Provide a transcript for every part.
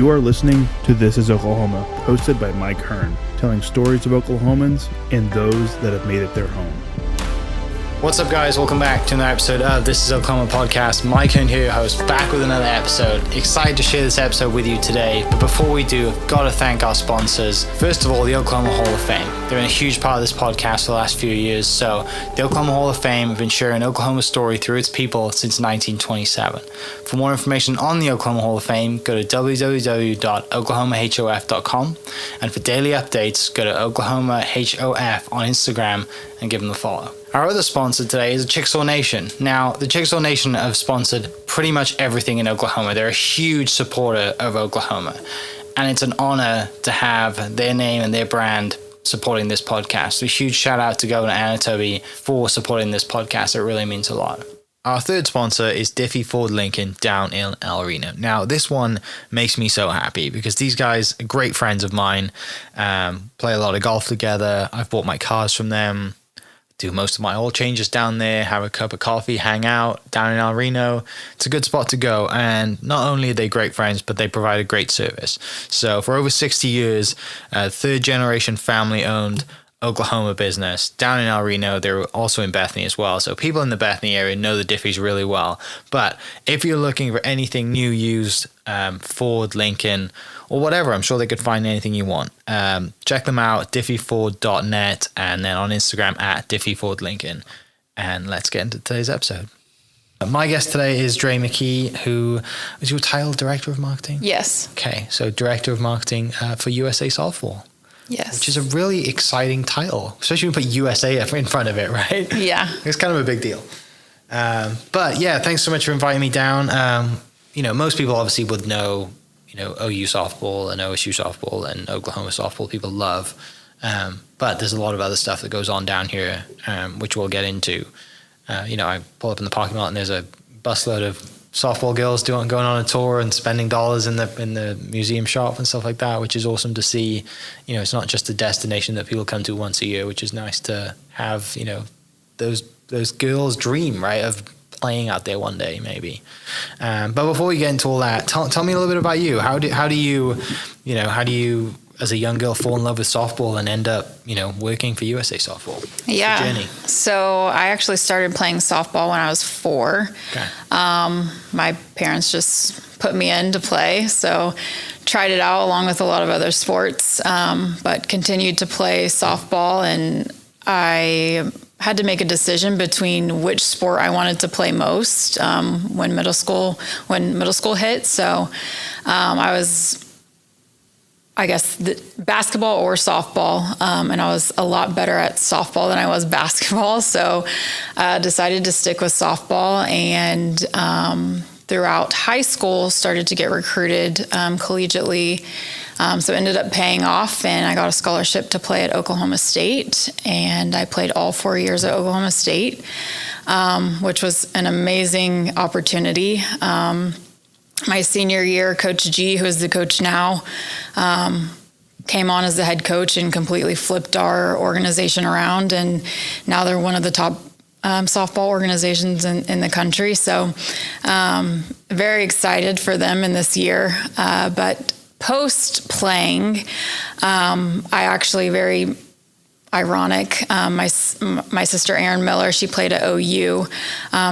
You are listening to This is Oklahoma, hosted by Mike Hearn, telling stories of Oklahomans and those that have made it their home. What's up, guys? Welcome back to another episode of This is Oklahoma podcast. Mike Hearn here, your host, back with another episode. Excited to share this episode with you today. But before we do, I've got to thank our sponsors. First of all, the Oklahoma Hall of Fame. They've been a huge part of this podcast for the last few years. So the Oklahoma Hall of Fame have been sharing Oklahoma's story through its people since 1927. For more information on the Oklahoma Hall of Fame, go to www.oklahomahof.com. And for daily updates, go to oklahomahof on Instagram and give them a follow. Our other sponsor today is the Chickasaw Nation. Now, the Chickasaw Nation have sponsored pretty much everything in Oklahoma. They're a huge supporter of Oklahoma. And it's an honor to have their name and their brand supporting this podcast. So a huge shout out to Governor Anatoby for supporting this podcast. It really means a lot. Our third sponsor is Diffie Ford Lincoln down in El Reno. Now, this one makes me so happy because these guys are great friends of mine, play a lot of golf together. I've bought my cars from them, do most of my oil changes down there, have a cup of coffee, hang out down in El Reno. It's a good spot to go. And not only are they great friends, but they provide a great service. So for over 60 years, third generation family owned Oklahoma business down in El Reno. They're also in Bethany as well. So people in the Bethany area know the Diffies really well. But if you're looking for anything new, used, Ford, Lincoln, or whatever, I'm sure they could find anything you want. Check them out, diffieford.net, and then on Instagram at diffiefordlincoln. And let's get into today's episode. My guest today is Dre McKee, who is your title, Director of Marketing? Yes. Okay, so Director of Marketing for USA Softball. Yes. Which is a really exciting title, especially when you put USA in front of it, right? Yeah. It's kind of a big deal. But yeah, thanks so much for inviting me down. Most people obviously would know, OU softball and OSU softball and Oklahoma softball people love. But there's a lot of other stuff that goes on down here, which we'll get into. I pull up in the parking lot and there's a busload of softball girls going on a tour and spending dollars in the museum shop and stuff like that, which is awesome to see. It's not just a destination that people come to once a year, which is nice to have, those girls' dream, right, of playing out there one day, maybe. But before we get into all that, tell me a little bit about you. How do you as a young girl fall in love with softball and end up, working for USA Softball? Yeah. What's your journey? So I actually started playing softball when I was 4. Okay. My parents just put me in to play, so tried it out along with a lot of other sports, but continued to play softball, and I had to make a decision between which sport I wanted to play most when middle school hit. So I was, I guess, basketball or softball, and I was a lot better at softball than I was basketball. So I decided to stick with softball, and throughout high school started to get recruited collegiately. So it ended up paying off, and I got a scholarship to play at Oklahoma State, and I played all 4 years at Oklahoma State, which was an amazing opportunity. My senior year, Coach G, who is the coach now, came on as the head coach and completely flipped our organization around, and now they're one of the top softball organizations in the country. So very excited for them in this year. But post playing, I actually, very ironic, my sister Erin Miller, she played at OU.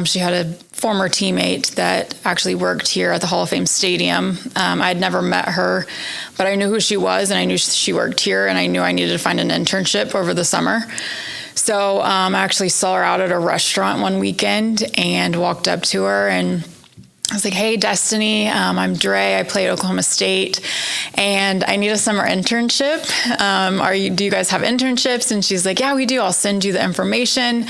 She had a former teammate that actually worked here at the Hall of Fame Stadium. I had never met her, but I knew who she was, and I knew she worked here, and I knew I needed to find an internship over the summer. So I actually saw her out at a restaurant one weekend and walked up to her, and I was like, "Hey, Destiny, I'm Dre. I play at Oklahoma State, and I need a summer internship. Do you guys have internships?" And she's like, "Yeah, we do. I'll send you the information,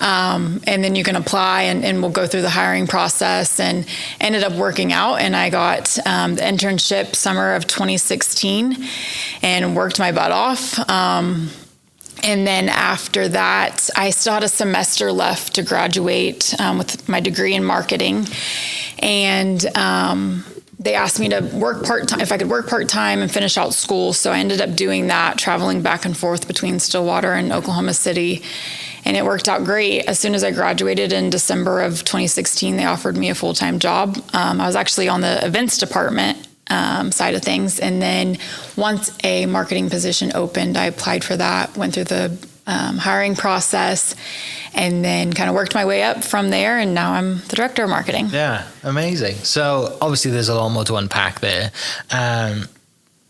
and then you can apply, and we'll go through the hiring process." And ended up working out, and I got the internship summer of 2016, and worked my butt off. And then after that, I still had a semester left to graduate with my degree in marketing. And they asked me to work part-time, if I could work part-time and finish out school. So I ended up doing that, traveling back and forth between Stillwater and Oklahoma City. And it worked out great. As soon as I graduated in December of 2016, they offered me a full-time job. I was actually on the events department side of things. And then once a marketing position opened, I applied for that, went through the hiring process, and then kind of worked my way up from there. And now I'm the director of marketing. Yeah, amazing. So obviously there's a lot more to unpack there.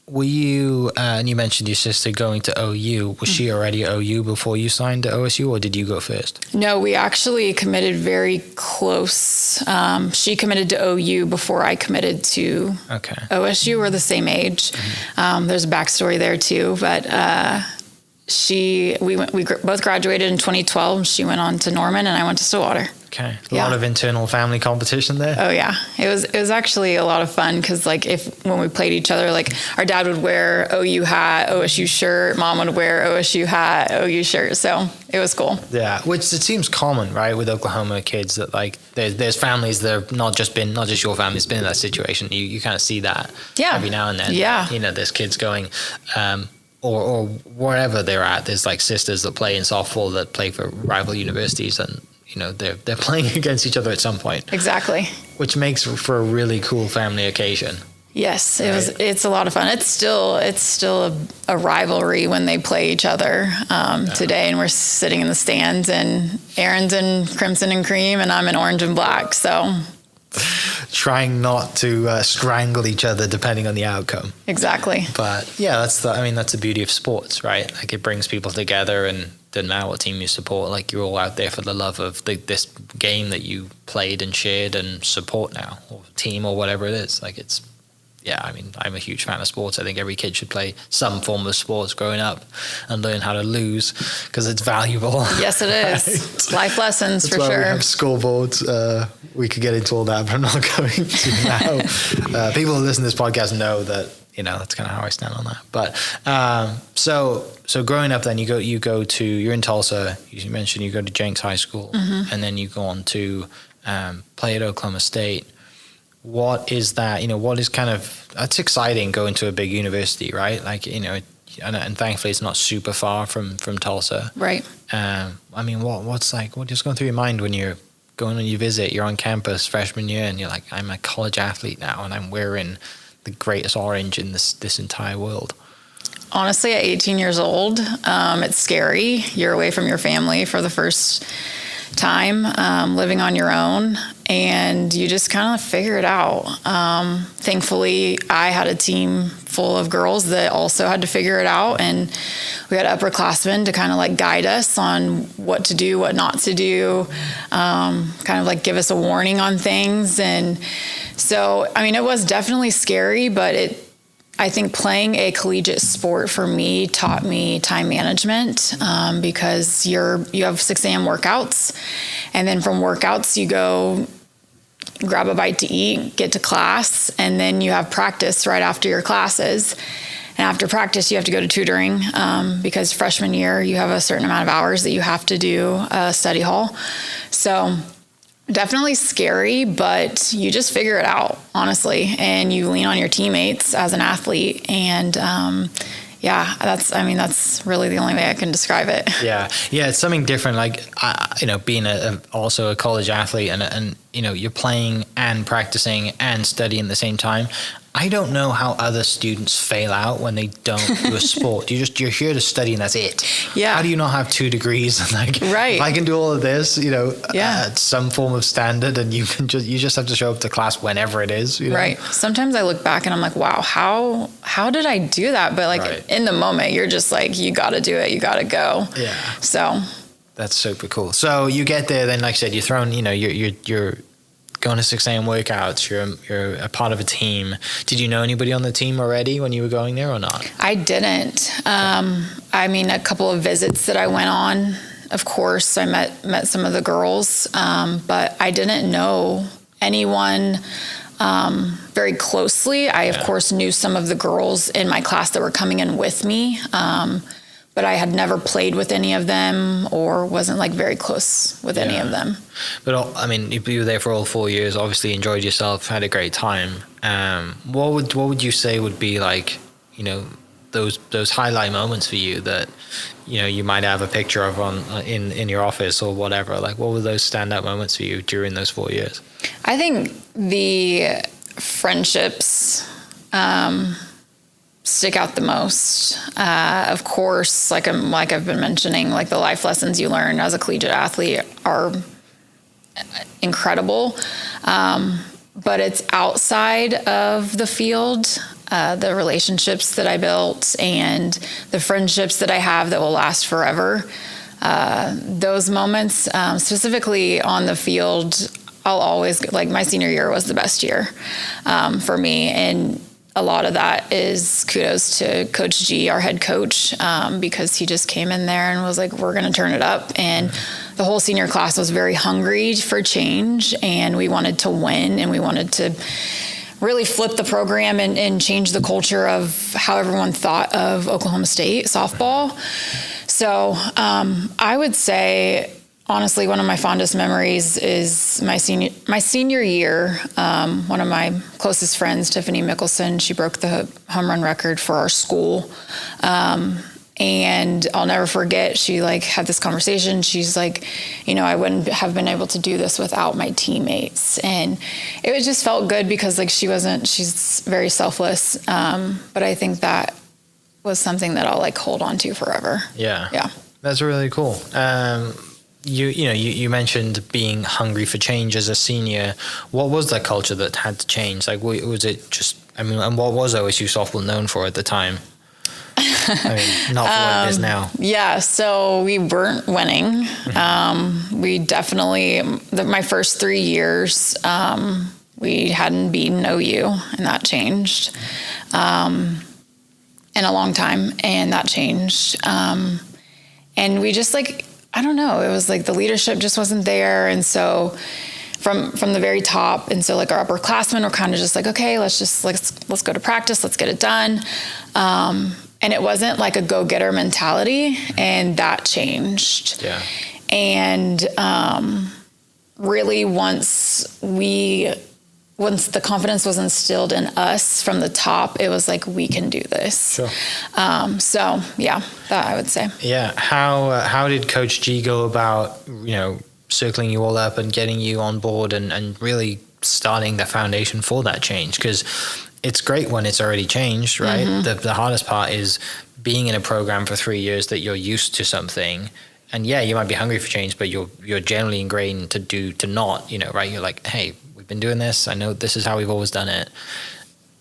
Were you, and you mentioned your sister going to OU. Was she already at OU before you signed to OSU, or did you go first? No, we actually committed very close. She committed to OU before I committed to OSU. We're the same age. There's a backstory there too, but we both graduated in 2012. She went on to Norman, and I went to Stillwater. Okay. A lot of internal family competition there. Oh yeah. It was actually a lot of fun because like when we played each other, like our dad would wear OU hat, OSU shirt, mom would wear OSU hat, OU shirt. So it was cool. Yeah. Which it seems common, right, with Oklahoma kids that like there's families that have not just your family's been in that situation. You kind of see that every now and then. Yeah. You know, there's kids going, or wherever they're at, there's like sisters that play in softball that play for rival universities, and you know they're playing against each other at some point. Exactly. Which makes for a really cool family occasion. Yes, it's a lot of fun. It's still a rivalry when they play each other today, and we're sitting in the stands, and Aaron's in crimson and cream, and I'm in orange and black. So trying not to strangle each other depending on the outcome. Exactly. But yeah, that's the beauty of sports, right? Like it brings people together, and doesn't matter what team you support. Like you're all out there for the love of this game that you played and shared and support now, or team or whatever it is. Like it's. Yeah, I mean, I'm a huge fan of sports. I think every kid should play some form of sports growing up and learn how to lose because it's valuable. Yes, it is. Life lessons. That's for why sure. We have scoreboards. We could get into all that, but I'm not going to now. People who listen to this podcast know that, you know, that's kind of how I stand on that. But so growing up then, you're in Tulsa. You mentioned you go to Jenks High School, and then you go on to play at Oklahoma State. What is that? You know, what is that's exciting going to a big university, right? Like, you know, and thankfully it's not super far from Tulsa. Right. I mean, what's just going through your mind when you're going on your visit, you're on campus freshman year and you're like, I'm a college athlete now and I'm wearing the greatest orange in this entire world? Honestly, at 18 years old, it's scary. You're away from your family for the first time, living on your own, and you just kind of figure it out. Thankfully, I had a team full of girls that also had to figure it out, and we had upperclassmen to kind of like guide us on what to do, what not to do, kind of like give us a warning on things. And so, I mean, it was definitely scary, but I think playing a collegiate sport for me taught me time management, because you have 6 a.m. workouts, and then from workouts you go grab a bite to eat, get to class, and then you have practice right after your classes. And after practice, you have to go to tutoring, because freshman year you have a certain amount of hours that you have to do study hall. So definitely scary, but you just figure it out, honestly, and you lean on your teammates as an athlete. And that's really the only way I can describe it. Yeah, it's something different. Like, being also a college athlete, and you know, you're playing and practicing and studying at the same time. I don't know how other students fail out when they don't do a sport. You're here to study and that's it. Yeah. How do you not have 2 degrees? Like, right. If I can do all of this, at some form of standard, and you just have to show up to class whenever it is. Right. Sometimes I look back and I'm like, wow, how did I do that? But like in the moment, you're just like, you got to do it. You got to go. Yeah. So that's super cool. So you get there, then like I said, you're thrown. You're going to 6 a.m. workouts, you're a part of a team. Did you know anybody on the team already when you were going there or not? I didn't. I mean, a couple of visits that I went on, of course, I met some of the girls, but I didn't know anyone very closely. I, of course, knew some of the girls in my class that were coming in with me, but I had never played with any of them or wasn't like very close with any of them. But I mean, you were there for all 4 years, obviously enjoyed yourself, had a great time. What would you say would be like, those highlight moments for you that, you might have a picture of in your office or whatever? Like, what were those standout moments for you during those 4 years? I think the friendships stick out the most? Of course, like I've been mentioning, like the life lessons you learn as a collegiate athlete are incredible. But it's outside of the field, the relationships that I built and the friendships that I have that will last forever. Those moments, specifically on the field, I'll always, like, my senior year was the best year for me. And a lot of that is kudos to Coach G, our head coach, because he just came in there and was like, we're going to turn it up. And the whole senior class was very hungry for change, and we wanted to win, and we wanted to really flip the program and change the culture of how everyone thought of Oklahoma State softball. So I would say, honestly, one of my fondest memories is my senior year. One of my closest friends, Tiffany Mickelson, she broke the home run record for our school. And I'll never forget, she like had this conversation. She's like, I wouldn't have been able to do this without my teammates. And it just felt good because like she's very selfless. But I think that was something that I'll like hold on to forever. Yeah. Yeah. That's really cool. You mentioned being hungry for change as a senior. What was that culture that had to change? Like, was it just, and what was OSU softball known for at the time? Not for what it is now. Yeah, so we weren't winning. We definitely, my first 3 years, we hadn't beaten OU, and that changed in a long time, and that changed. And we just like, I don't know, it was like the leadership just wasn't there. And so from the very top, and so like our upperclassmen were kind of just like, okay, let's go to practice, let's get it done. And it wasn't like a go-getter mentality, and that changed. Yeah. And really once the confidence was instilled in us from the top, it was like, we can do this. Sure. So yeah, that I would say. Yeah. How did Coach G go about, circling you all up and getting you on board and really starting the foundation for that change? Because it's great when it's already changed, right? Mm-hmm. The hardest part is being in a program for 3 years that you're used to something. And yeah, you might be hungry for change, but you're generally ingrained to not, right? You're like, hey, we've been doing this. I know this is how we've always done it.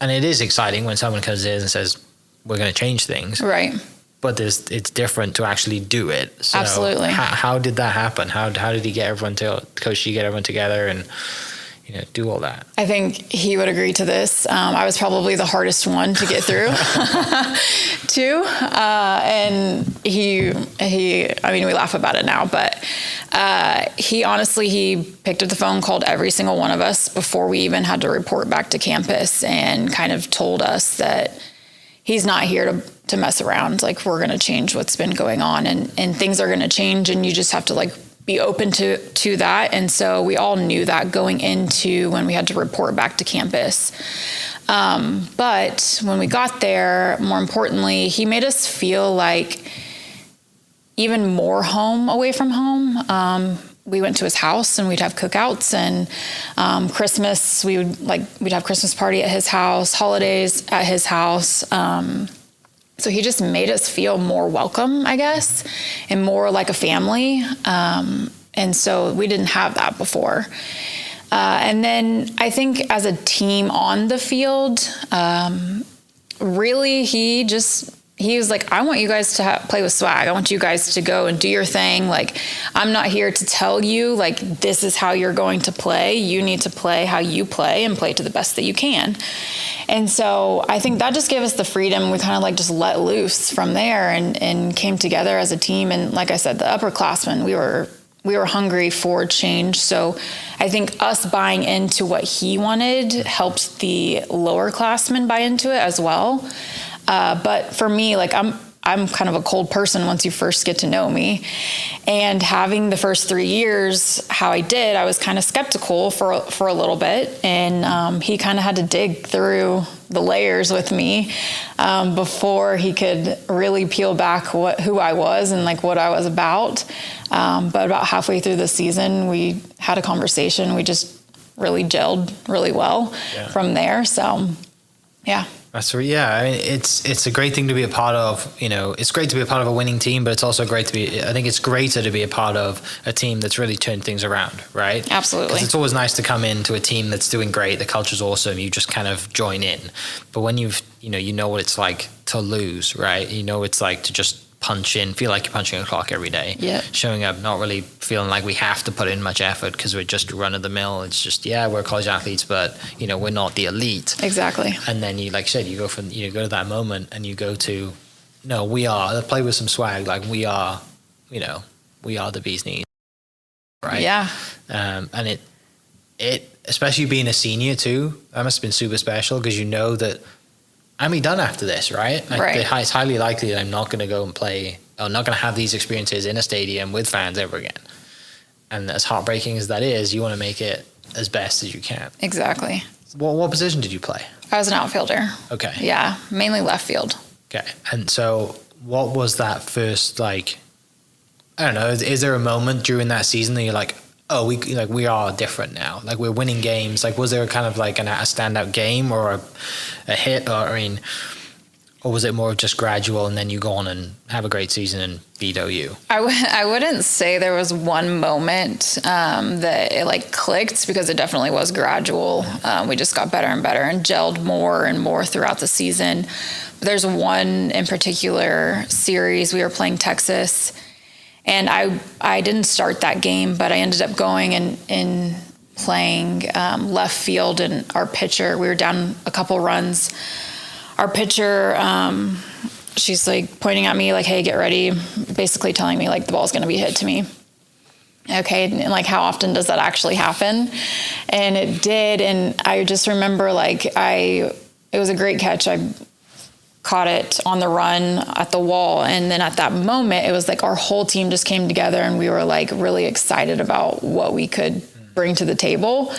And it is exciting when someone comes in and says, we're going to change things. Right. But it's different to actually do it. So absolutely. How did that happen? How did he get Coach G get everyone together and do all that? I think he would agree to this. I was probably the hardest one to get through too. And he, we laugh about it now, but he picked up the phone, called every single one of us before we even had to report back to campus, and kind of told us that he's not here to mess around. Like, we're going to change what's been going on, and things are going to change, and you just have to like be open to that. And so we all knew that going into when we had to report back to campus. But when we got there, more importantly, he made us feel like even more home away from home. We went to his house and we'd have cookouts, and Christmas, we'd have Christmas party at his house, holidays at his house. So he just made us feel more welcome, I guess, and more like a family. And so we didn't have that before. And then I think as a team on the field, really he was like, I want you guys to play with swag. I want you guys to go and do your thing. Like, I'm not here to tell you, like, this is how you're going to play. You need to play how you play and play to the best that you can. And so I think that just gave us the freedom. We kind of like just let loose from there and came together as a team. And like I said, the upperclassmen, we were hungry for change. So I think us buying into what he wanted helped the lower classmen buy into it as well. But for me, like I'm kind of a cold person once you first get to know me, and having the first 3 years how I did, I was kind of skeptical for a little bit, and he kind of had to dig through the layers with me before he could really peel back who I was and like what I was about. But about halfway through the season, we had a conversation. We just really gelled really well from there. So, yeah. That's right. Yeah, I mean, it's a great thing to be a part of. You know, it's great to be a part of a winning team, but it's also great to be. I think it's greater to be a part of a team that's really turned things around, right? Absolutely. 'Cause it's always nice to come into a team that's doing great. The culture's awesome. You just kind of join in, but when you know what it's like to lose, right? You know, it's like to just punch in, feel like you're punching a clock every day. Yeah. Showing up, not really feeling like we have to put in much effort because we're just run of the mill. It's just, we're college athletes, but we're not the elite. Exactly. And then you, like you said, you go from, go to that moment and you go to, no, we are, play with some swag. Like we are, we are the bee's knees. Right. Yeah. And it, especially being a senior too, that must have been super special because you know that I'm done after this, right? Right. It's highly likely that I'm not going to go and play. I'm not going to have these experiences in a stadium with fans ever again. And as heartbreaking as that is, you want to make it as best as you can. Exactly. What position did you play? I was an outfielder. Okay. Yeah, mainly left field. Okay. And so what was that first, like, I don't know, is there a moment during that season that you're like, oh, we are different now. Like we're winning games. Like was there kind of like a standout game or a hit or was it more just gradual and then you go on and have a great season and beat OU? I wouldn't say there was one moment that it like clicked because it definitely was gradual. We just got better and better and gelled more and more throughout the season. But there's one in particular series we were playing Texas. And I didn't start that game, but I ended up going and playing left field. And our pitcher, we were down a couple runs. Our pitcher, she's like pointing at me like, hey, get ready. Basically telling me like the ball's going to be hit to me. Okay. And like, how often does that actually happen? And it did. And I just remember like it was a great catch. I caught it on the run at the wall. And then at that moment, it was like our whole team just came together and we were like really excited about what we could bring to the table.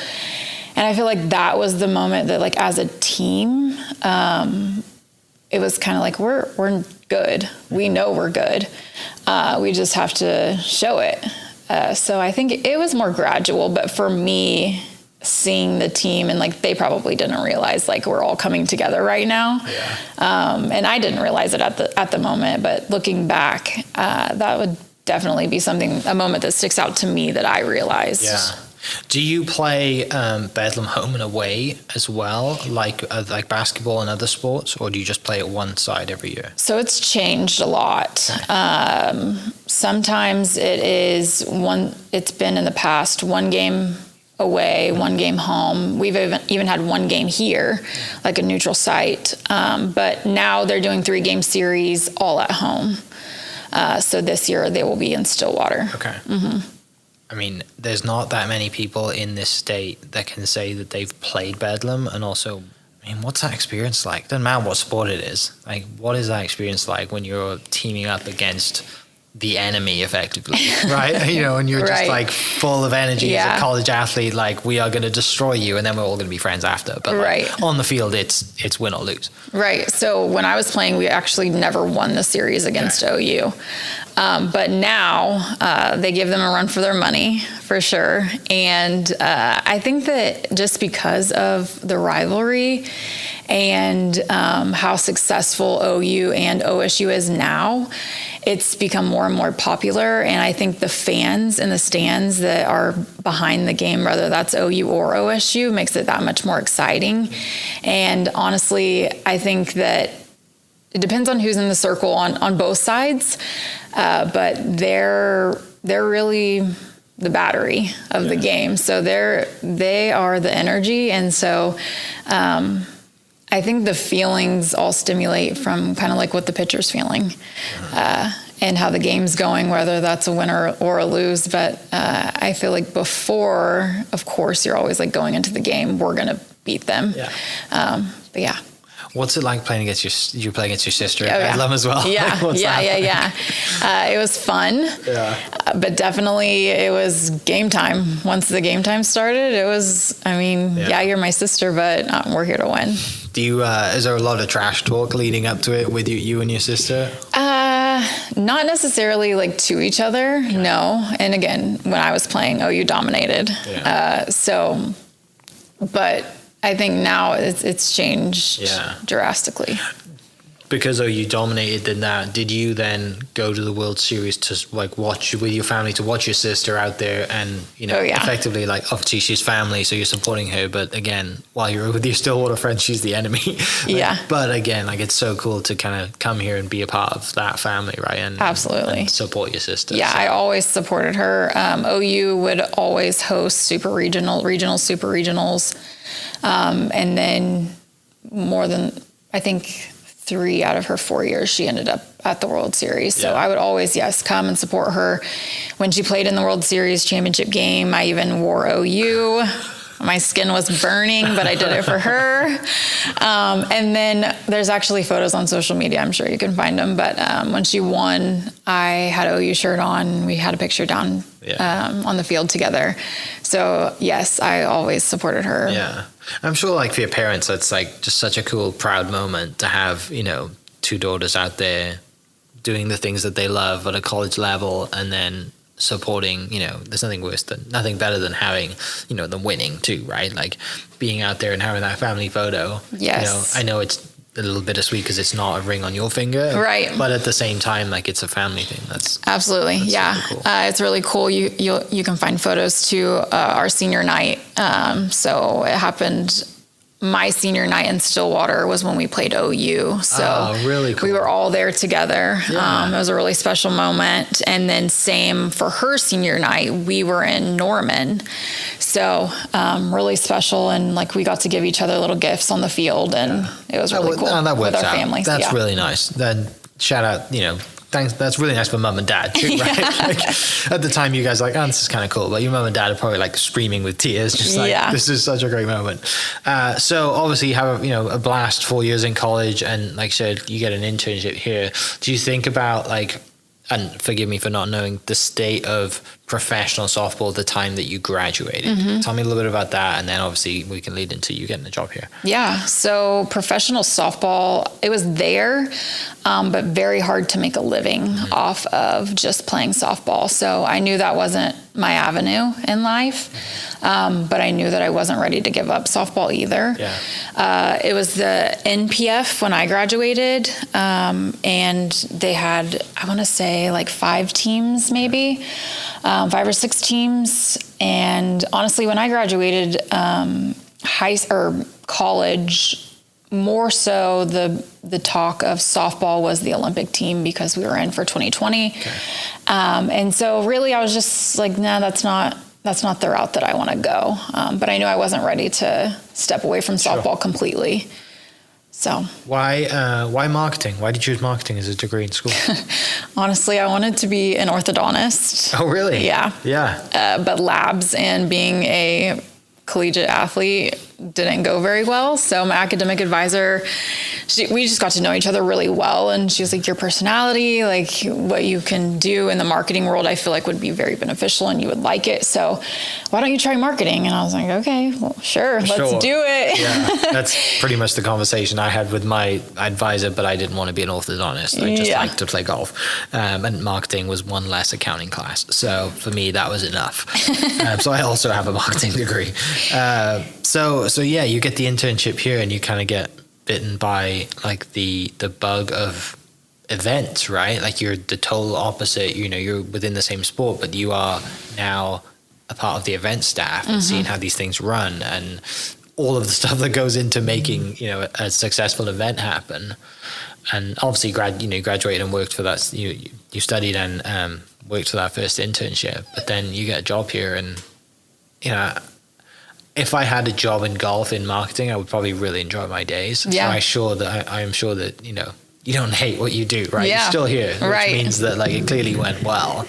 And I feel like that was the moment that like as a team, it was kind of like, we're good. We know we're good. We just have to show it. So I think it was more gradual, but for me, seeing the team and like they probably didn't realize like we're all coming together right now. Yeah. And I didn't realize it at the moment, but looking back, that would definitely be a moment that sticks out to me that I realized. Yeah. Do you play Bedlam home and away as well, like basketball and other sports, or do you just play at one side every year? So it's changed a lot. Sometimes it's been in the past one game away, one game home. We've even had one game here, like a neutral site. But now they're doing 3-game series all at home. So this year they will be in Stillwater. Okay. Mm-hmm. I mean, there's not that many people in this state that can say that they've played Bedlam. And also, I mean, what's that experience like? Doesn't matter what sport it is. Like, what is that experience like when you're teaming up against the enemy effectively, right? And you're just like full of energy as a college athlete, like we are going to destroy you and then we're all going to be friends after. But like, on the field, it's win or lose. Right. So when I was playing, we actually never won the series against OU. But now they give them a run for their money for sure. And I think that just because of the rivalry and how successful OU and OSU is now, it's become more and more popular. And I think the fans in the stands that are behind the game, whether that's OU or OSU, makes it that much more exciting. And honestly, I think that it depends on who's in the circle on both sides. But they're really the battery of the game. So they are the energy. And so, I think the feelings all stimulate from kind of like what the pitcher's feeling and how the game's going, whether that's a winner or a lose. But I feel like before, of course, you're always like going into the game, we're going to beat them. Yeah. But yeah. What's it like playing against you play against your sister at Bedlam as well? Yeah, it was fun. Yeah. But definitely it was game time. Once the game time started, it was, you're my sister, but we're here to win. Do you, is there a lot of trash talk leading up to it with you and your sister? Not necessarily like to each other, no. And again, when I was playing, OU dominated. Yeah. But I think now it's changed drastically. Because OU dominated in that, did you then go to the World Series to like watch with your family, to watch your sister out there and, you know, effectively, like, obviously she's family, so you're supporting her, but again, while you're with your Stillwater friends, she's the enemy. Like, but again, like, it's so cool to kind of come here and be a part of that family, right? And absolutely. And support your sister. Yeah, so. I always supported her. OU would always host super regionals. And then more than, I think, 3 out of her 4 years, she ended up at the World Series. So I would always, come and support her. When she played in the World Series championship game, I even wore OU. My skin was burning, but I did it for her. And then there's actually photos on social media. I'm sure you can find them. But when she won, I had OU shirt on. We had a picture down on the field together. So, yes, I always supported her. Yeah. I'm sure, like, for your parents, that's, like, just such a cool, proud moment to have, you know, 2 daughters out there doing the things that they love at a college level, and then supporting, you know, there's nothing better than having, you know, them winning too, right? Like, being out there and having that family photo. Yes. You know, I know it's a little bittersweet because it's not a ring on your finger, right? But at the same time, like, it's a family thing. That's absolutely, that's cool. It's really cool. You can find photos to our senior night. So it happened. My senior night in Stillwater was when we played OU. So really cool. We were all there together. It was a really special moment. And then same for her senior night, we were in Norman. So really special. And like, we got to give each other little gifts on the field, and it was really cool that with our out. families. That's really nice. Then shout out, you know, thanks. That's really nice for mum and dad too, right? Like, at the time, you guys are like, oh, this is kind of cool. But your mum and dad are probably like screaming with tears, just like, this is such a great moment. So obviously you have a blast 4 years in college, and like I said, you get an internship here. Do you think about, like, and forgive me for not knowing the state of professional softball at the time that you graduated? Tell me a little bit about that, and then obviously we can lead into you getting a job here. Yeah, so professional softball, it was there, but very hard to make a living off of just playing softball. So I knew that wasn't my avenue in life, but I knew that I wasn't ready to give up softball either. It was the NPF when I graduated, and they had, I want to say, like 5 teams maybe, 5 or 6 teams. And honestly, when I graduated college, more so the talk of softball was the Olympic team, because we were in for 2020. And so really I was just like, nah, that's not the route that I want to go. But I knew I wasn't ready to step away from softball completely. So why marketing? Why did you choose marketing as a degree in school? Honestly, I wanted to be an orthodontist. Oh, really? Yeah. But labs and being a collegiate athlete didn't go very well. So my academic advisor, we just got to know each other really well. And she was like, your personality, like what you can do in the marketing world, I feel like would be very beneficial and you would like it. So why don't you try marketing? And I was like, okay, well, sure. Let's do it. Yeah, that's pretty much the conversation I had with my advisor, but I didn't want to be an orthodontist. I just liked to play golf. And marketing was one less accounting class. So for me, that was enough. So I also have a marketing degree. So yeah, you get the internship here and you kind of get bitten by like the bug of events, right? Like you're the total opposite, you know, you're within the same sport, but you are now a part of the event staff and seeing how these things run and all of the stuff that goes into making, you know, a successful event happen. And obviously graduated and worked for that. You studied and worked for that first internship, but then you get a job here and, you know, if I had a job in golf in marketing, I would probably really enjoy my days. Yeah. So I am sure that, you know, you don't hate what you do, right? Yeah. You're still here, which means that like it clearly went well.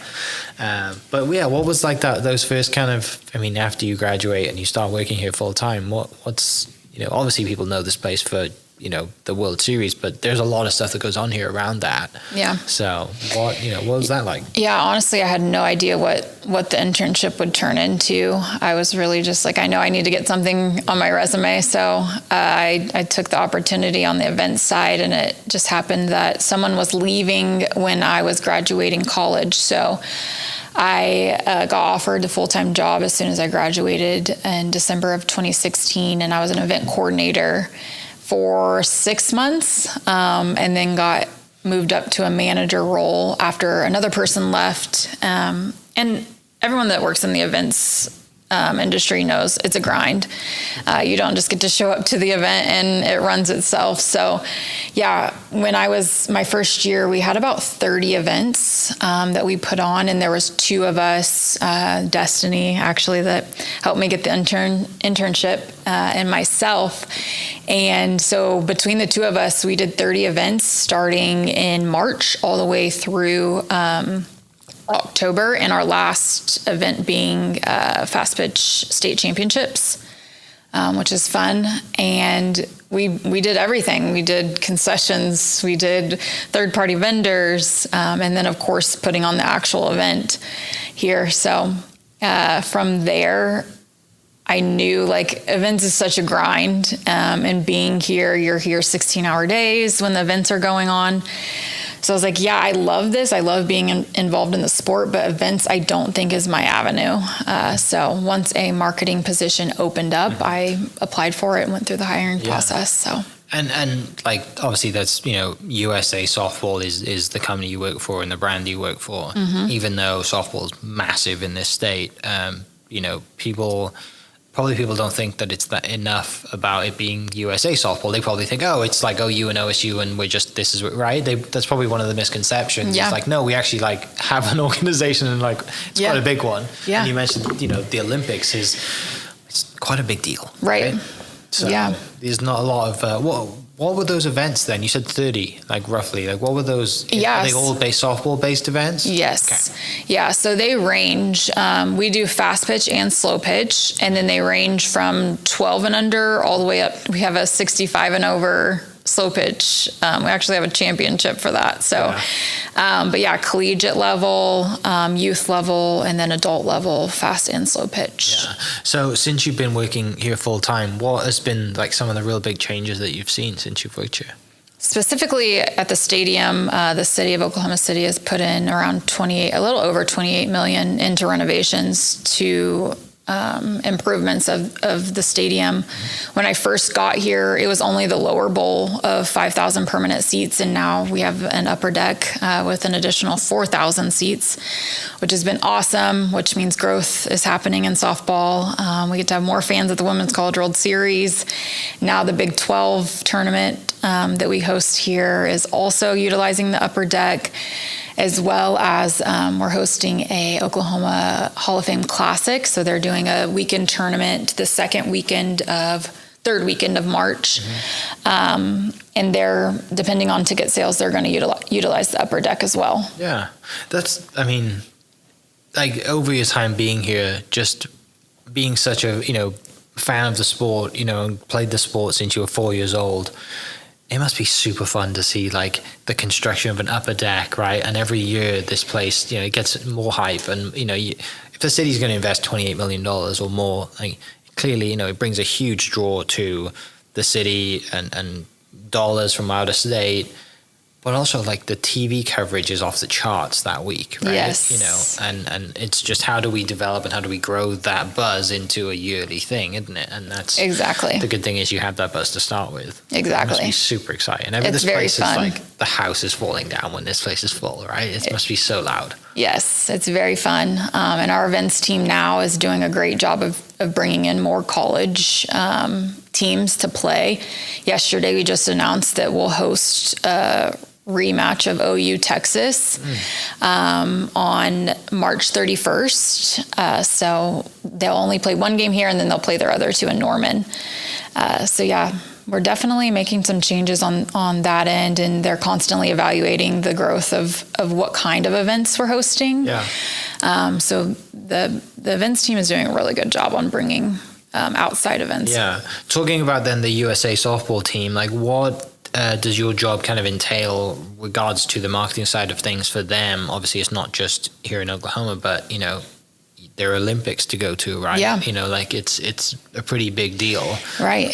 But yeah, what was like those first kind of, I mean, after you graduate and you start working here full time, what's, you know, obviously people know this place for, you know, the World Series, but there's a lot of stuff that goes on here around that. Yeah. So what was that like? Yeah, honestly, I had no idea what the internship would turn into. I was really just like, I know I need to get something on my resume. So I took the opportunity on the events side, and it just happened that someone was leaving when I was graduating college. So I got offered the full-time job as soon as I graduated in December of 2016, and I was an event coordinator for 6 months, and then got moved up to a manager role after another person left. And everyone that works in the events industry knows it's a grind. You don't just get to show up to the event and it runs itself. So yeah, when I was my first year, we had about 30 events that we put on, and there was 2 of us, Destiny actually, that helped me get the internship, and myself. And so between the 2 of us, we did 30 events starting in March all the way through October, and our last event being Fast Pitch State Championships, which is fun. And we did everything. We did concessions, we did third-party vendors, and then, of course, putting on the actual event here. So from there, I knew like events is such a grind, and being here, you're here 16-hour days when the events are going on. So I was like, yeah, I love this. I love being involved in the sport, but events I don't think is my avenue. So once a marketing position opened up, I applied for it and went through the hiring process. So. And like, obviously that's, USA Softball is the company you work for and the brand you work for, even though softball is massive in this state. People don't think that it's that enough about it being USA Softball. They probably think, oh, it's like OU and OSU, and we're just, this is right. That's probably one of the misconceptions. Yeah. It's like, no, we actually like have an organization, and like it's quite a big one. Yeah. And you mentioned, the Olympics it's quite a big deal. Right. So there's not a lot of what were those events then? You said 30, like roughly. Like what were those? Yes. Are they all softball based events? Yes. Okay. Yeah. So they range. We do fast pitch and slow pitch, and then they range from 12 and under all the way up. We have a 65 and over slow pitch. We actually have a championship for that. So, but yeah, collegiate level, youth level, and then adult level, fast and slow pitch. Yeah. So since you've been working here full time, what has been like some of the real big changes that you've seen since you've worked here? Specifically at the stadium, the city of Oklahoma City has put in around a little over 28 million into renovations to improvements of the stadium. When I first got here, it was only the lower bowl of 5,000 permanent seats, and now we have an upper deck with an additional 4,000 seats, which has been awesome, which means growth is happening in softball. We get to have more fans at the Women's College World Series. Now the Big 12 tournament that we host here is also utilizing the upper deck, as well as we're hosting a Oklahoma Hall of Fame Classic. So they're doing a weekend tournament the third weekend of March. And they're, depending on ticket sales, they're going to utilize the upper deck as well. Yeah. Like over your time being here, just being such a, fan of the sport, and played the sport since you were 4 years old, it must be super fun to see like the construction of an upper deck, right? And every year this place, it gets more hype. And, if the city's going to invest $28 million or more, like clearly, it brings a huge draw to the city and dollars from out of state. But also like the TV coverage is off the charts that week, right? Yes. And it's just how do we develop and how do we grow that buzz into a yearly thing, isn't it? And that's exactly the good thing is you have that buzz to start with. Exactly. It must be super exciting. It's very fun. Is like the house is falling down when this place is full, right? It must be so loud. Yes, it's very fun. And our events team now is doing a great job of bringing in more college teams to play. Yesterday, we just announced that we'll host a rematch of OU Texas on March 31st. So they'll only play one game here, and then they'll play their other 2 in Norman. So yeah, we're definitely making some changes on that end, and they're constantly evaluating the growth of what kind of events we're hosting. Yeah. So the events team is doing a really good job on bringing outside events. Yeah. Talking about then the USA softball team, like what does your job kind of entail regards to the marketing side of things for them? Obviously, it's not just here in Oklahoma, but there are Olympics to go to, right? Yeah. Like it's a pretty big deal, right?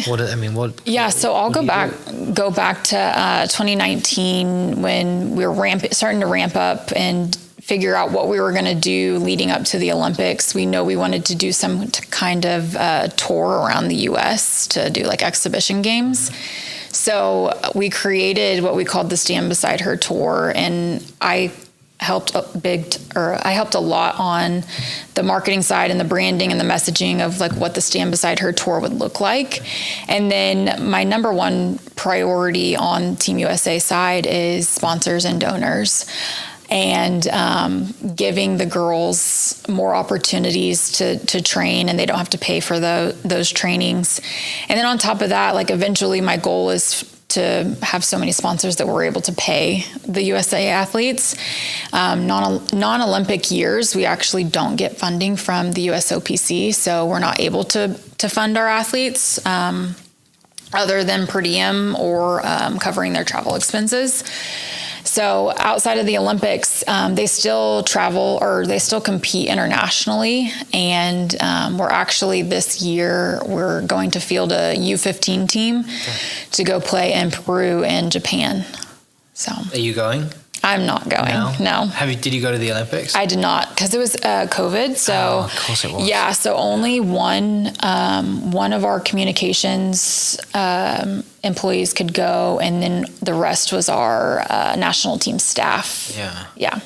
Yeah. So I'll go back to 2019 when we were starting to ramp up and figure out what we were going to do leading up to the Olympics. We know we wanted to do some kind of tour around the U.S. to do like exhibition games. So we created what we called the Stand Beside Her tour, and I helped a lot on the marketing side and the branding and the messaging of like what the Stand Beside Her tour would look like. And then my number one priority on Team USA side is sponsors and donors, and giving the girls more opportunities to train, and they don't have to pay for those trainings. And then on top of that, like eventually my goal is to have so many sponsors that we're able to pay the USA athletes. Non-Olympic years, we actually don't get funding from the USOPC, so we're not able to fund our athletes other than per diem or covering their travel expenses. So outside of the Olympics, they still travel or they still compete internationally. And we're actually this year, we're going to field a U15 team to go play in Peru and Japan. So Are you going? I'm not going. No. Did you go to the Olympics? I did not, because it was COVID. So of course it was. Yeah. So only one of our communications employees could go, and then the rest was our national team staff. Yeah.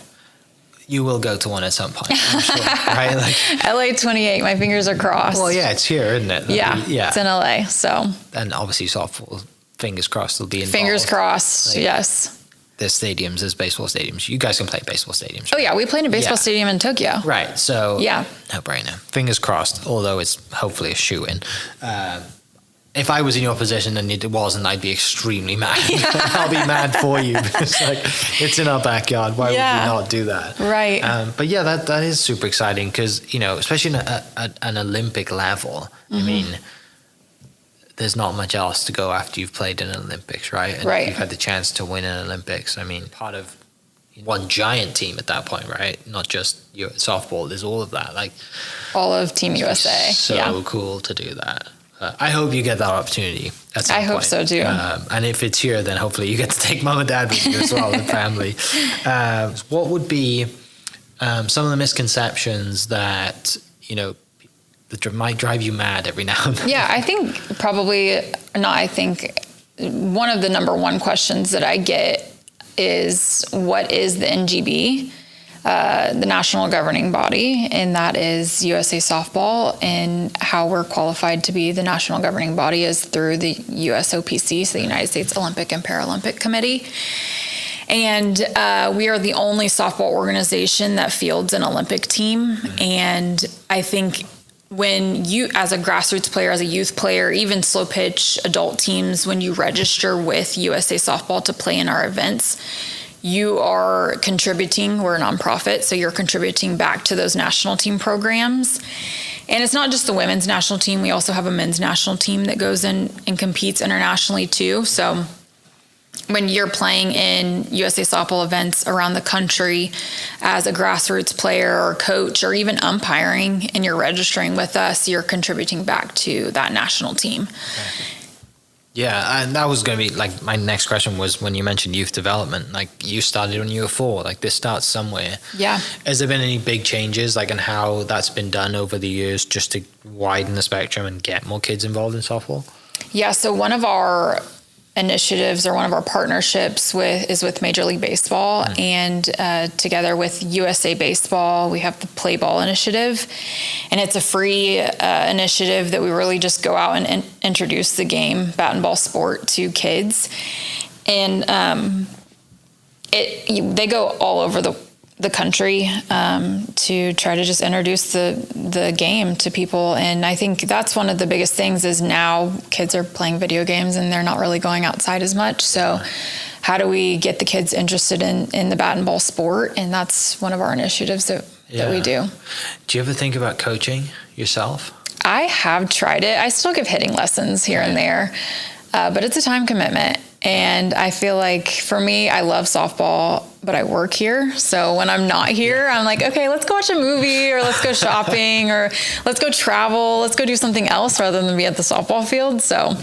You will go to one at some point, I'm sure, right? Like, LA 28. My fingers are crossed. well, yeah, it's here, isn't it? Yeah. It's in LA. So. And obviously softball, fingers crossed, will be involved. Fingers crossed. Like, yes. There's stadiums, there's baseball stadiums. You guys can play baseball stadiums. Oh yeah, we played in a baseball stadium in Tokyo. Right. So yeah, no brainer. Fingers crossed. Although it's hopefully a shoe-in. If I was in your position and it wasn't, I'd be extremely mad. I'll be mad for you because it's in our backyard. Why would we not do that? Right. But yeah, that is super exciting because especially at an Olympic level. Mm-hmm. I mean, there's not much else to go after you've played in an Olympics, right? And right. You've had the chance to win an Olympics. I mean, part of one giant team at that point, right? Not just your softball. There's all of that. Like all of Team USA. So cool to do that. I hope you get that opportunity at some point. I hope so too. And if it's here, then hopefully you get to take mom and dad with you as well, and family. What would be some of the misconceptions that, that might drive you mad every now and then? Yeah, I think one of the number one questions that I get is, what is the NGB? The national governing body, and that is USA Softball, and how we're qualified to be the national governing body is through the USOPC, so the United States Olympic and Paralympic Committee. And we are the only softball organization that fields an Olympic team. And I think when you, as a grassroots player, as a youth player, even slow pitch adult teams, when you register with USA Softball to play in our events, you are contributing. We're a nonprofit, so you're contributing back to those national team programs. And it's not just the women's national team. We also have a men's national team that goes in and competes internationally too. So when you're playing in USA Softball events around the country as a grassroots player or coach or even umpiring, and you're registering with us, you're contributing back to that national team. Okay. Yeah, and that was going to be like my next question was when you mentioned youth development, like you started when you were 4, like this starts somewhere. Yeah. Has there been any big changes like in how that's been done over the years just to widen the spectrum and get more kids involved in softball? Yeah, so one of our initiatives or one of our partnerships is with Major League Baseball, and together with USA Baseball, we have the Play Ball initiative, and it's a free initiative that we really just go out and introduce the game, bat and ball sport, to kids, and they go all over the country to try to just introduce the game to people. And I think that's one of the biggest things is now kids are playing video games and they're not really going outside as much. So how do we get the kids interested in the bat and ball sport? And that's one of our initiatives that we do. Do you ever think about coaching yourself? I have tried it. I still give hitting lessons here and there, but it's a time commitment. And I feel like for me, I love softball, but I work here. So when I'm not here, I'm like, okay, let's go watch a movie or let's go shopping or let's go travel. Let's go do something else rather than be at the softball field. So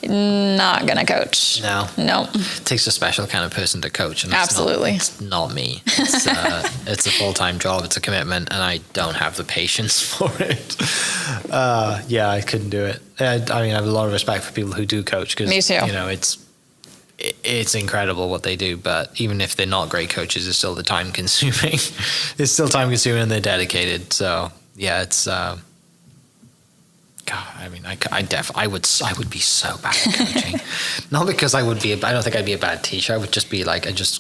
not going to coach. No. It takes a special kind of person to coach. And Absolutely. It's not me. It's a full-time job. It's a commitment and I don't have the patience for it. I couldn't do it. I mean, I have a lot of respect for people who do coach because, Me too. It's incredible what they do, but even if they're not great coaches, it's still time consuming. It's still time consuming and they're dedicated. So it's, God, I mean, I would be so bad at coaching. Not because I don't think I'd be a bad teacher. I would just be like, it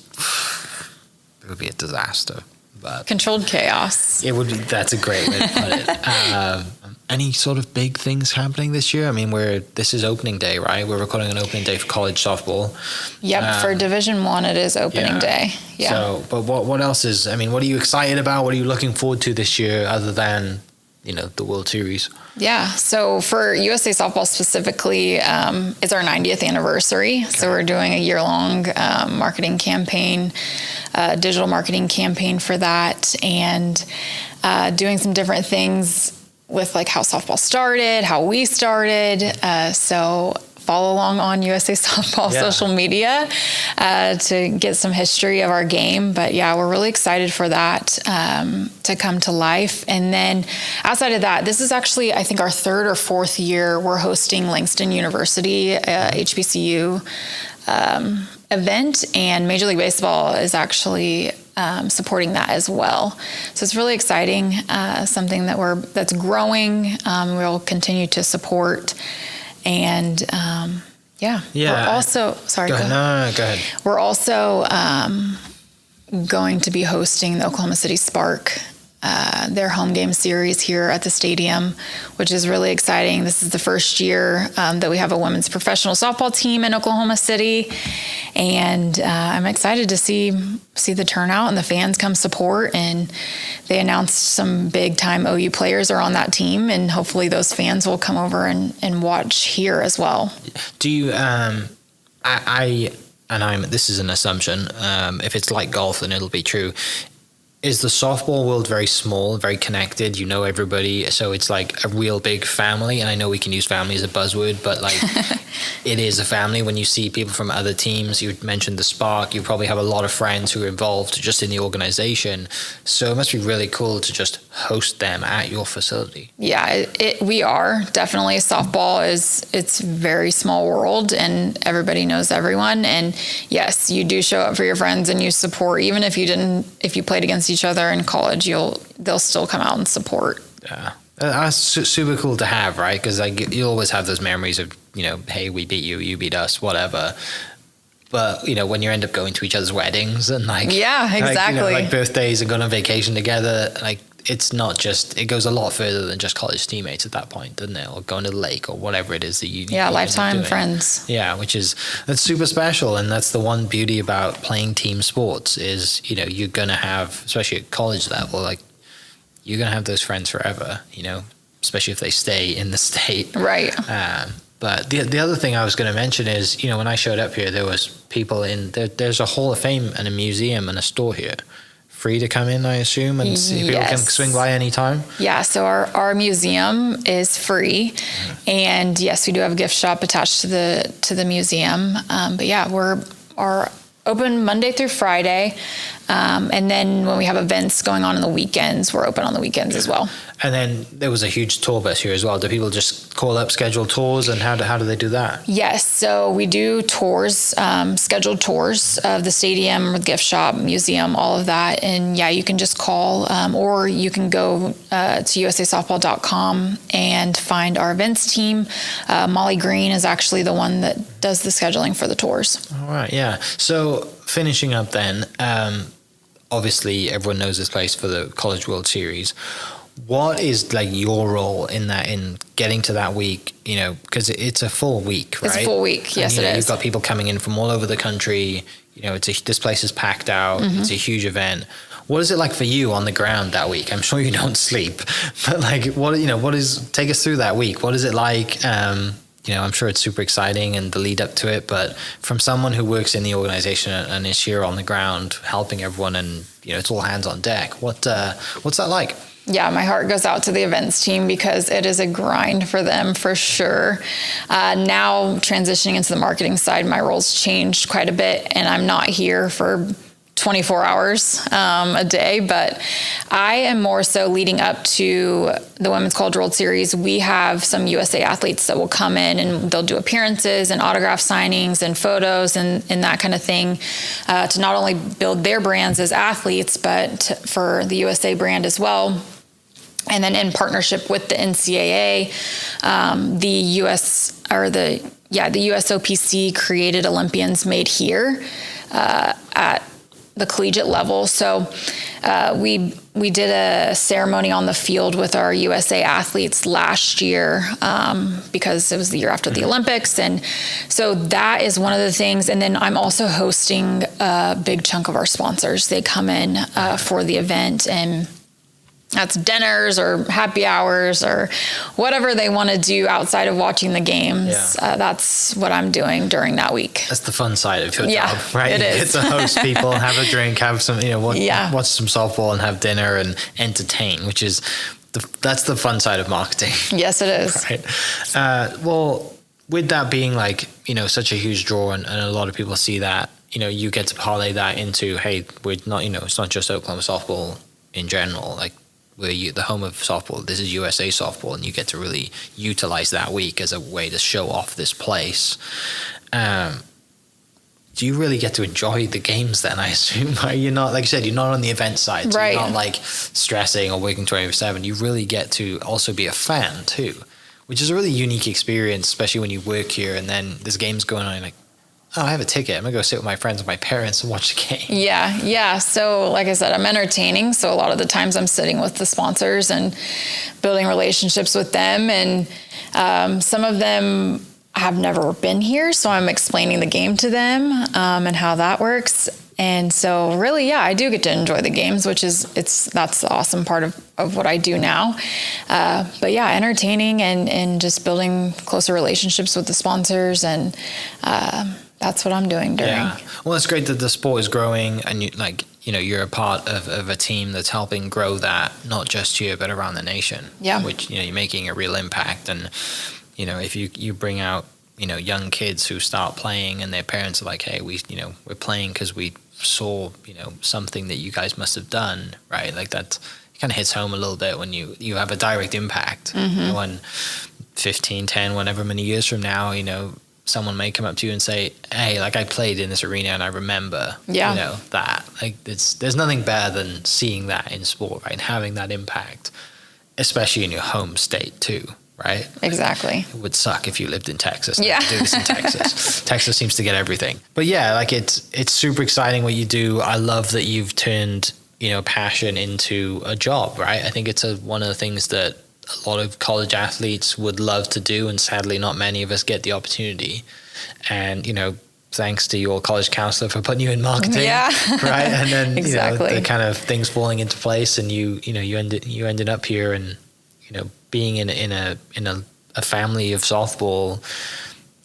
would be a disaster. But controlled chaos. It would. That's a great way to put it. Any sort of big things happening this year? I mean, this is opening day, right? We're recording an opening day for college softball. Yep, for Division I, it is opening day. Yeah. So, but what else is? I mean, what are you excited about? What are you looking forward to this year, other than the World Series? Yeah. So for USA softball specifically, it's our 90th anniversary. Okay. So we're doing a year-long marketing campaign, digital marketing campaign for that, and doing some different things with like how softball started, how we started. So follow along on USA Softball social media to get some history of our game. But we're really excited for that to come to life. And then outside of that, this is actually, I think, our third or fourth year we're hosting Langston University, HBCU event, and Major League Baseball is actually supporting that as well. So it's really exciting, something that's growing. We'll continue to support. And we're also sorry. Go ahead. No, go ahead. We're also going to be hosting the Oklahoma City Spark, their home game series here at the stadium, which is really exciting. This is the first year that we have a women's professional softball team in Oklahoma City, and I'm excited to see the turnout and the fans come support. And they announced some big time OU players are on that team, and hopefully those fans will come over and watch here as well. Do you? This is an assumption. If it's like golf, then it'll be true. Is the softball world very small, very connected? You know everybody, so it's like a real big family. And I know we can use family as a buzzword, but like it is a family. When you see people from other teams, you mentioned the Spark, you probably have a lot of friends who are involved just in the organization. So it must be really cool to just host them at your facility. Yeah, we are definitely. Softball it's a very small world and everybody knows everyone. And yes, you do show up for your friends and you support, even if you played against each other in college, they'll still come out and support. Yeah, that's super cool to have, right? Because you always have those memories of hey, we beat you, you beat us, whatever. But when you end up going to each other's weddings and exactly, like birthdays and going on vacation together, like it's not just, it goes a lot further than just college teammates at that point, doesn't it? Or going to the lake or whatever it is that you lifetime friends. Yeah, that's super special. And that's the one beauty about playing team sports is, you're going to have, especially at college level, like you're going to have those friends forever, especially if they stay in the state. Right. But the other thing I was going to mention is, when I showed up here, there was people there's a Hall of Fame and a museum and a store here. Free to come in, I assume, and people can swing by anytime? Yeah, so our museum is free, and yes, we do have a gift shop attached to the museum. But yeah, we're open Monday through Friday, and then when we have events going on the weekends, we're open on the weekends as well. And then there was a huge tour bus here as well. Do people just call up, schedule tours, and how do they do that? Yes, so we do tours, scheduled tours of the stadium, gift shop, museum, all of that. And yeah, you can just call, or you can go to usasoftball.com and find our events team. Molly Green is actually the one that does the scheduling for the tours. All right, yeah. So finishing up then, obviously everyone knows this place for the College World Series. What is like your role in getting to that week, because it's a full week, right? It's a full week. Yes, it is. You've got people coming in from all over the country. This place is packed out. Mm-hmm. It's a huge event. What is it like for you on the ground that week? I'm sure you don't sleep, but like, take us through that week. What is it like? I'm sure it's super exciting and the lead up to it, but from someone who works in the organization and is here on the ground helping everyone, and it's all hands on deck, what's that like? Yeah, my heart goes out to the events team because it is a grind for them for sure. Now transitioning into the marketing side, my role's changed quite a bit, and I'm not here for 24 hours a day, but I am more so leading up to the Women's College World Series. We have some USA athletes that will come in and they'll do appearances and autograph signings and photos and that kind of thing to not only build their brands as athletes, but for the USA brand as well. And then in partnership with the NCAA, the USOPC created Olympians made here at the collegiate level. So we did a ceremony on the field with our USA athletes last year because it was the year after the Olympics. And so that is one of the things. And then I'm also hosting a big chunk of our sponsors. They come in for the event, and that's dinners or happy hours or whatever they want to do outside of watching the games. Yeah. That's what I'm doing during that week. That's the fun side of your job, right? It is. You get to host people, have a drink, have some, watch some softball and have dinner and entertain, which is that's the fun side of marketing. Yes, it is. Right. Well, with that being such a huge draw, and a lot of people see that, you get to parlay that into, hey, we're not, it's not just Oklahoma softball in general, we're the home of softball. This is USA softball, and you get to really utilize that week as a way to show off this place. Do you really get to enjoy the games then, I assume? You're not, like you said, you're not on the event side. So right. You're not stressing or working 24/7. You really get to also be a fan too, which is a really unique experience, especially when you work here and then there's games going on. You're like, oh, I have a ticket. I'm going to go sit with my friends and my parents and watch the game. Yeah. So like I said, I'm entertaining. So a lot of the times I'm sitting with the sponsors and building relationships with them. And some of them have never been here. So I'm explaining the game to them and how that works. And so really, I do get to enjoy the games, which is, that's the awesome part of what I do now. But entertaining and just building closer relationships with the sponsors, and that's what I'm doing during. Yeah. Well, it's great that the sport is growing, and you're a part of a team that's helping grow that, not just here, but around the nation. Yeah. Which, you're making a real impact. And, if you bring out, young kids who start playing and their parents are like, hey, we're playing because we saw, something that you guys must have done, right? That kind of hits home a little bit when you have a direct impact. Mm-hmm. When 15, 10, whatever many years from now, someone may come up to you and say, hey, I played in this arena and I remember, that. There's nothing better than seeing that in sport, right? And having that impact, especially in your home state too, right? Exactly. It would suck if you lived in Texas. Yeah. Do this in Texas. Texas seems to get everything. But it's super exciting what you do. I love that you've turned, passion into a job, right? I think it's one of the things that a lot of college athletes would love to do, and sadly not many of us get the opportunity. And thanks to your college counselor for putting you in marketing, right? And then exactly. The kind of things falling into place, and you ended up here, and being in a family of softball.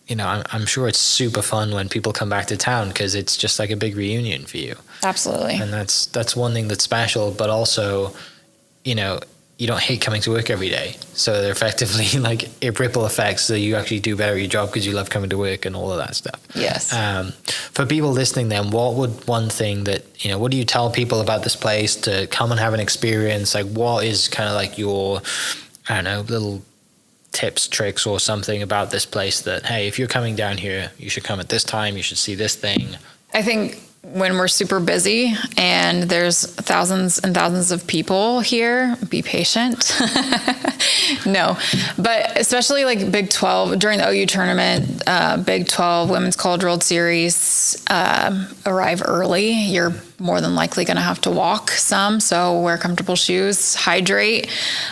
I'm sure it's super fun when people come back to town, because it's just like a big reunion for you. Absolutely. And that's one thing that's special, but also, you don't hate coming to work every day. So they're effectively it ripple effects, so you actually do better at your job because you love coming to work and all of that stuff. Yes. For people listening then, what would one thing that, what do you tell people about this place to come and have an experience? What is kind of your, I don't know, little tips, tricks or something about this place that, hey, if you're coming down here, you should come at this time, you should see this thing? I think when we're super busy and there's thousands and thousands of people here, be patient. No, but especially Big 12 during the OU tournament, Big 12 Women's College World Series, arrive early. You're more than likely going to have to walk some, so wear comfortable shoes, hydrate.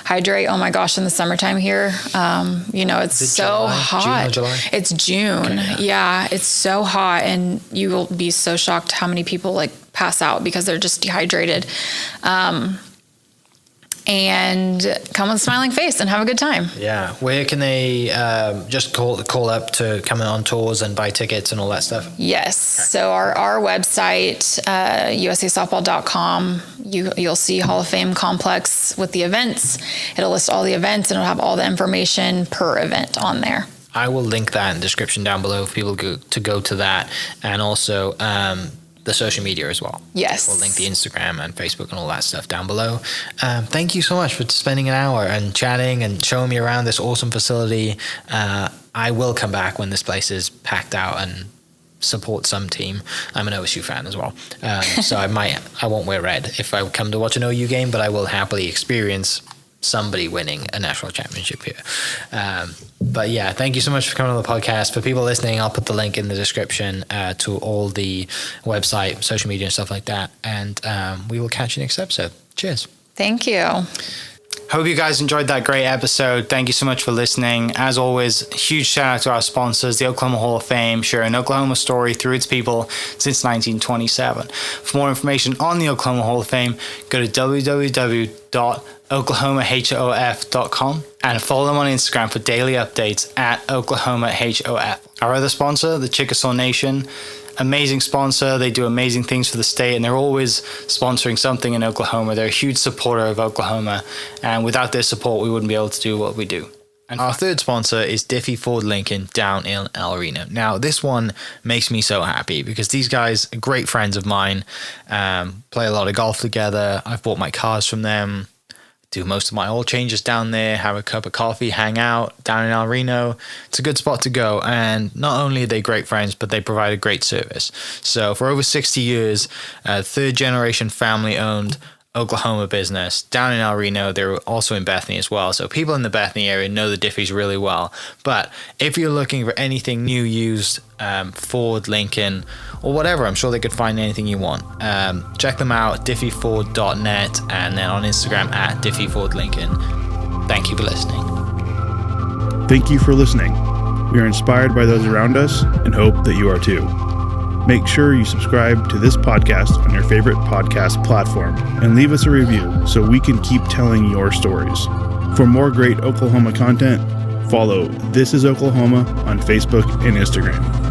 Oh my gosh, in the summertime here, it's so July? hot. June or July? It's June. Okay, yeah, it's so hot, and you will be so shocked how many people pass out because they're just dehydrated. and come with a smiling face and have a good time. Yeah. Where can they just call up to come on tours and buy tickets and all that stuff? Yes. So our website, usasoftball.com, you'll see Hall of Fame complex with the events. It'll list all the events and it'll have all the information per event on there. I will link that in the description down below for people to go to that, and also the social media as well. Yes. We'll link the Instagram and Facebook and all that stuff down below. Thank you so much for spending an hour and chatting and showing me around this awesome facility. I will come back when this place is packed out and support some team. I'm an OSU fan as well. So I won't wear red if I come to watch an OU game, but I will happily experience somebody winning a national championship here. But yeah, thank you so much for coming on the podcast. For people listening, I'll put the link in the description to all the website, social media and stuff like that. And we will catch you next episode. Cheers. Thank you. Hope you guys enjoyed that great episode. Thank you so much for listening. As always, huge shout out to our sponsors, the Oklahoma Hall of Fame, sharing Oklahoma story through its people since 1927. For more information on the Oklahoma Hall of Fame, go to www.oklahomahof.com and follow them on Instagram for daily updates at oklahomahof. Our other sponsor, the Chickasaw Nation, amazing sponsor. They do amazing things for the state, and they're always sponsoring something in Oklahoma. They're a huge supporter of Oklahoma, and without their support, we wouldn't be able to do what we do. And our third sponsor is Diffie Ford Lincoln down in El Reno. Now, this one makes me so happy because these guys are great friends of mine, play a lot of golf together. I've bought my cars from them, do most of my oil changes down there, have a cup of coffee, hang out down in El Reno. It's a good spot to go. And not only are they great friends, but they provide a great service. So for over 60 years, third generation family owned Oklahoma business down in El Reno. They're also in Bethany as well. So people in the Bethany area know the Diffies really well. But if you're looking for anything new, used, Ford, Lincoln, or whatever, I'm sure they could find anything you want. Check them out, diffieford.net, and then on Instagram at diffiefordlincoln. Thank you for listening. Thank you for listening. We are inspired by those around us and hope that you are too. Make sure you subscribe to this podcast on your favorite podcast platform and leave us a review so we can keep telling your stories. For more great Oklahoma content, follow This Is Oklahoma on Facebook and Instagram.